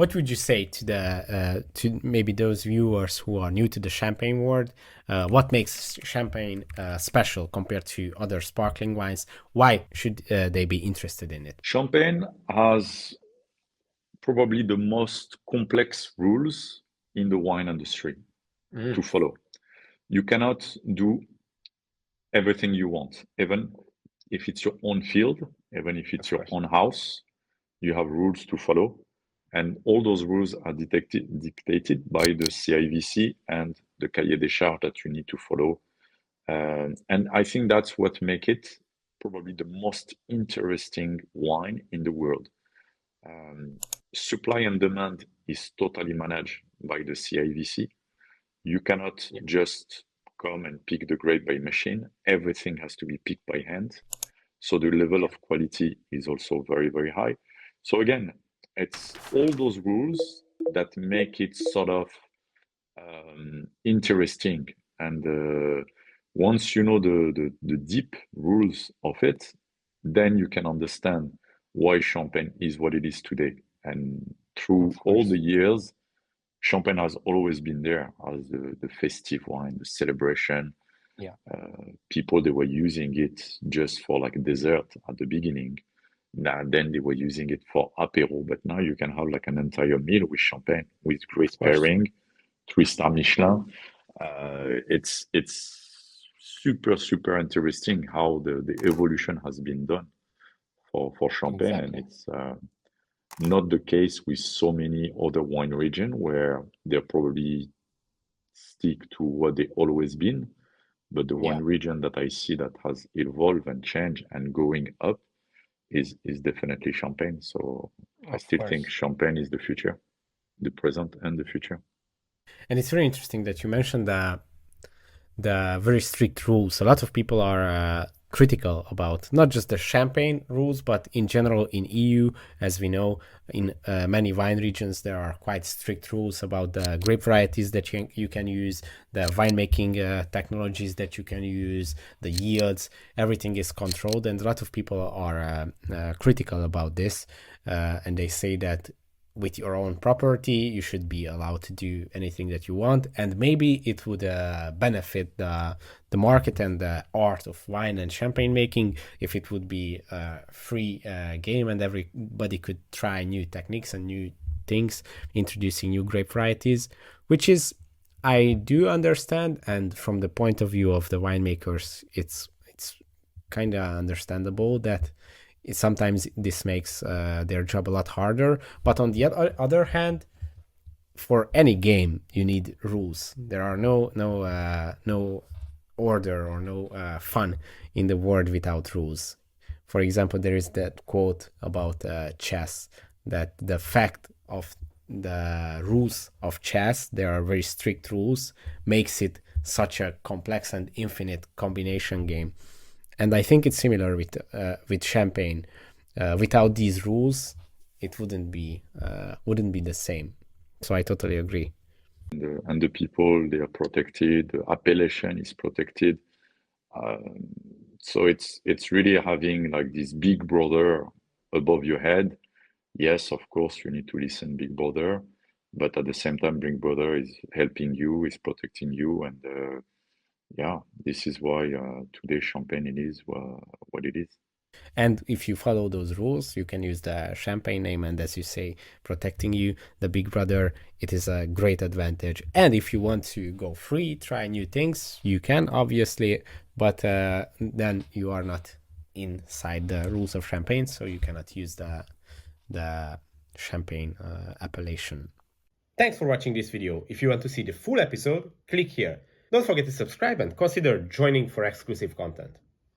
What would you say to the to maybe those viewers who are new to the champagne world? What makes champagne special compared to other sparkling wines? Why should they be interested in it? Champagne has probably the most complex rules in the wine industry to Mm, follow. You cannot do everything you want, even if it's your own field, even if of it's your course. own house, you have rules to follow. And all those rules are dictated by the CIVC and the Cahier des Charges that you need to follow. And I think that's what makes it probably the most interesting wine in the world. Um, Supply and demand is totally managed by the CIVC. You cannot Yeah, just come and pick the grape by machine. Everything has to be picked by hand. So the level yeah, of quality is also very, very high. So again, it's all those rules that make it sort of interesting. And once you know the deep rules of it, then you can understand why Champagne is what it is today. And through of all the course. years, Champagne has always been there as the festive wine, the celebration. Yeah, People, they were using it just for like dessert at the beginning. Now, then they were using it for apéro, but now you can have like an entire meal with champagne, with of great course. pairing, three-star Michelin. It's super interesting how the evolution has been done for champagne, and Exactly. it's not the case with so many other wine region where they probably stick to what they always been. But the one Yeah, region that I see that has evolved and changed and going up is definitely Champagne. So I of still think course. Champagne is the future, the present and the future. And it's very interesting that you mentioned the very strict rules. A lot of people are critical about not just the champagne rules, but in general in EU, as we know, in many wine regions there are quite strict rules about the grape varieties that you can use, the winemaking technologies that you can use, the yields. Everything is controlled, and a lot of people are critical about this, and they say that with your own property you should be allowed to do anything that you want, and maybe it would benefit the market and the art of wine and champagne making if it would be a free game and everybody could try new techniques and new things, introducing new grape varieties, which is, I do understand, and from the point of view of the winemakers it's kind of understandable that sometimes this makes their job a lot harder. But on the other hand, for any game, you need rules. There are no order or no fun in the world without rules. For example, there is that quote about chess, that the fact of the rules of chess, there are very strict rules, makes it such a complex and infinite combination game. And I think it's similar with champagne. Without these rules, it wouldn't be the same. So I totally agree. And the people, they are protected. The appellation is protected. Um, so it's really having like this big brother above your head. Yes, of course, you need to listen, big brother, but at the same time, big brother is helping you, is protecting you, and yeah, this is why today Champagne it is what it is. And if you follow those rules, you can use the champagne name, and as you say, protecting you, the big brother, it is a great advantage. And if you want to go free, try new things, you can obviously, but then you are not inside the rules of champagne, so you cannot use the champagne appellation. Thanks for watching this video. If you want to see the full episode, click here. Don't forget to subscribe and consider joining for exclusive content.